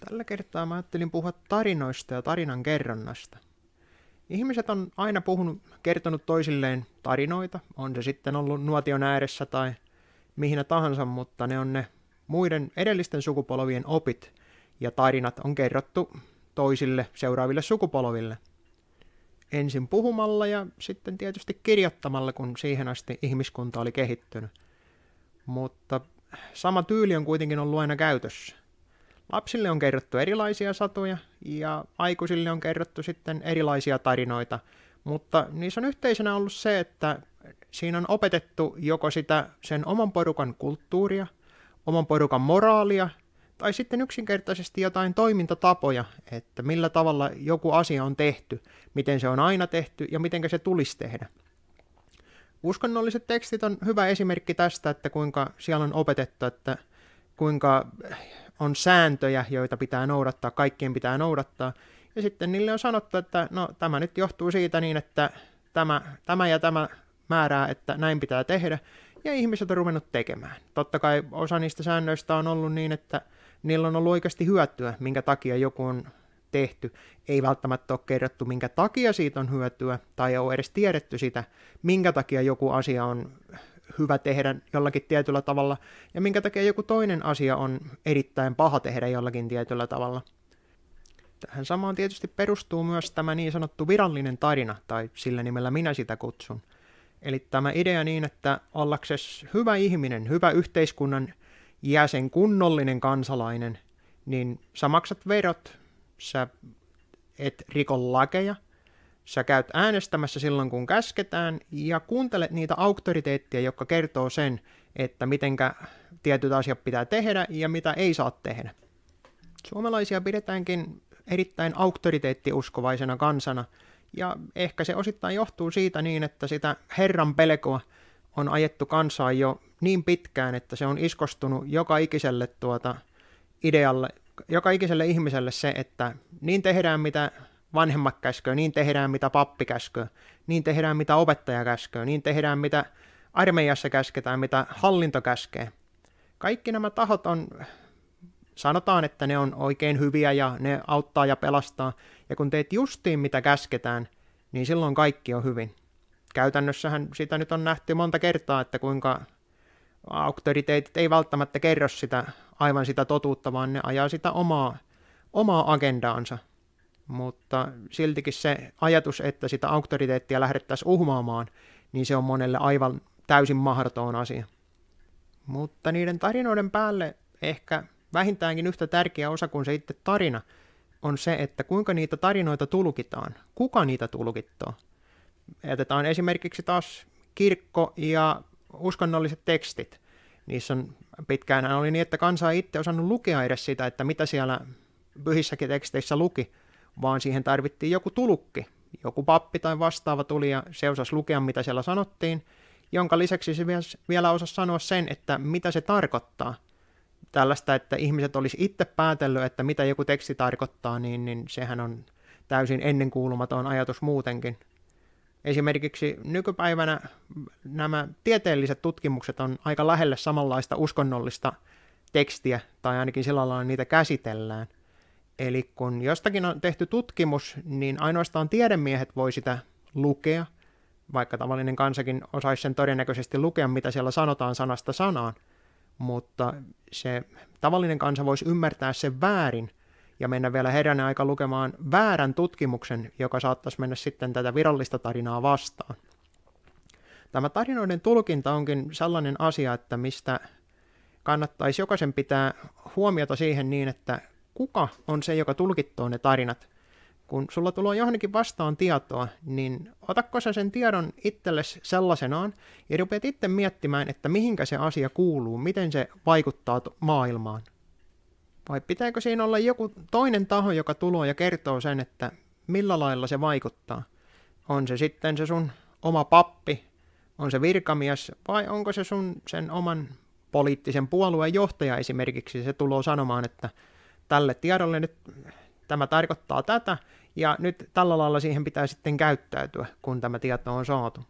Tällä kertaa mä ajattelin puhua tarinoista ja tarinan kerronnasta. Ihmiset on aina kertonut toisilleen tarinoita, on se sitten ollut nuotion ääressä tai mihinä tahansa, mutta ne on ne muiden edellisten sukupolvien opit ja tarinat on kerrottu toisille seuraaville sukupolville. Ensin puhumalla ja sitten tietysti kirjoittamalla, kun siihen asti ihmiskunta oli kehittynyt. Mutta sama tyyli on kuitenkin ollut aina käytössä. Lapsille on kerrottu erilaisia satuja ja aikuisille on kerrottu sitten erilaisia tarinoita, mutta niissä on yhteisenä ollut se, että siinä on opetettu joko sitä sen oman porukan kulttuuria, oman porukan moraalia tai sitten yksinkertaisesti jotain toimintatapoja, että millä tavalla joku asia on tehty, miten se on aina tehty ja miten se tulisi tehdä. Uskonnolliset tekstit on hyvä esimerkki tästä, että kuinka siellä on opetettu, että kuinka on sääntöjä, joita pitää noudattaa, kaikkien pitää noudattaa. Ja sitten niille on sanottu, että no tämä nyt johtuu siitä niin, että tämä ja tämä määrää, että näin pitää tehdä. Ja ihmiset on ruvennut tekemään. Totta kai osa niistä säännöistä on ollut niin, että niillä on ollut oikeasti hyötyä, minkä takia joku on tehty. Ei välttämättä ole kerrottu, minkä takia siitä on hyötyä, tai ei ole edes tiedetty sitä, minkä takia joku asia on hyvä tehdä jollakin tietyllä tavalla, ja minkä takia joku toinen asia on erittäin paha tehdä jollakin tietyllä tavalla. Tähän samaan tietysti perustuu myös tämä niin sanottu virallinen tarina, tai sillä nimellä minä sitä kutsun. Eli tämä idea niin, että ollaksesi hyvä ihminen, hyvä yhteiskunnan jäsen, kunnollinen kansalainen, niin sä maksat verot, sä et riko lakeja, sä käyt äänestämässä silloin, kun käsketään, ja kuuntelet niitä auktoriteetteja, jotka kertoo sen, että mitenkä tietyt asiat pitää tehdä ja mitä ei saa tehdä. Suomalaisia pidetäänkin erittäin auktoriteettiuskovaisena kansana, ja ehkä se osittain johtuu siitä niin, että sitä Herran pelkoa on ajettu kansaan jo niin pitkään, että se on iskostunut joka ikiselle idealle, joka ikiselle ihmiselle se, että niin tehdään mitä vanhemmat käskee, niin tehdään mitä pappi käskee, niin tehdään mitä opettaja käskee, niin tehdään mitä armeijassa käsketään, mitä hallinto käskee. Kaikki nämä tahot sanotaan, että ne on oikein hyviä ja ne auttaa ja pelastaa, ja kun teet justiin mitä käsketään, niin silloin kaikki on hyvin. Käytännössähän sitä nyt on nähty monta kertaa, että kuinka auktoriteetit ei välttämättä kerro aivan sitä totuutta, vaan ne ajaa sitä omaa agendaansa. Mutta siltikin se ajatus, että sitä auktoriteettia lähdettäisiin uhmaamaan, niin se on monelle aivan täysin mahdoton asia. Mutta niiden tarinoiden päälle ehkä vähintäänkin yhtä tärkeä osa kuin se itse tarina on se, että kuinka niitä tarinoita tulkitaan, kuka niitä tulkittaa. Jätetään esimerkiksi taas kirkko ja uskonnolliset tekstit. Niissä on pitkään oli niin, että kansa ei itse osannut lukea edes sitä, että mitä siellä pyhissäkin teksteissä luki, vaan siihen tarvittiin joku tulkki. Joku pappi tai vastaava tuli ja se osasi lukea, mitä siellä sanottiin, jonka lisäksi se vielä osasi sanoa sen, että mitä se tarkoittaa. Tällaista, että ihmiset olisi itse päätellyt, että mitä joku teksti tarkoittaa, niin sehän on täysin ennenkuulumaton ajatus muutenkin. Esimerkiksi nykypäivänä nämä tieteelliset tutkimukset on aika lähelle samanlaista uskonnollista tekstiä, tai ainakin sillä lailla niitä käsitellään. Eli kun jostakin on tehty tutkimus, niin ainoastaan tiedemiehet voi sitä lukea, vaikka tavallinen kansakin osaisi sen todennäköisesti lukea, mitä siellä sanotaan sanasta sanaan, mutta se tavallinen kansa voisi ymmärtää sen väärin ja mennä vielä herranen aika lukemaan väärän tutkimuksen, joka saattaisi mennä sitten tätä virallista tarinaa vastaan. Tämä tarinoiden tulkinta onkin sellainen asia, että mistä kannattaisi jokaisen pitää huomiota siihen niin, että kuka on se, joka tulkittoo ne tarinat. Kun sulla tulee johonkin vastaan tietoa, niin otatko sä sen tiedon itsellesi sellaisenaan ja rupeat itse miettimään, että mihinkä se asia kuuluu, miten se vaikuttaa maailmaan. Vai pitääkö siinä olla joku toinen taho, joka tulee ja kertoo sen, että millä lailla se vaikuttaa? On se sitten se sun oma pappi, on se virkamies vai onko se sen oman poliittisen puolueen johtaja esimerkiksi. Se tulee sanomaan, että tälle tiedolle nyt tämä tarkoittaa tätä, ja nyt tällä lailla siihen pitää sitten käyttäytyä, kun tämä tieto on saatu.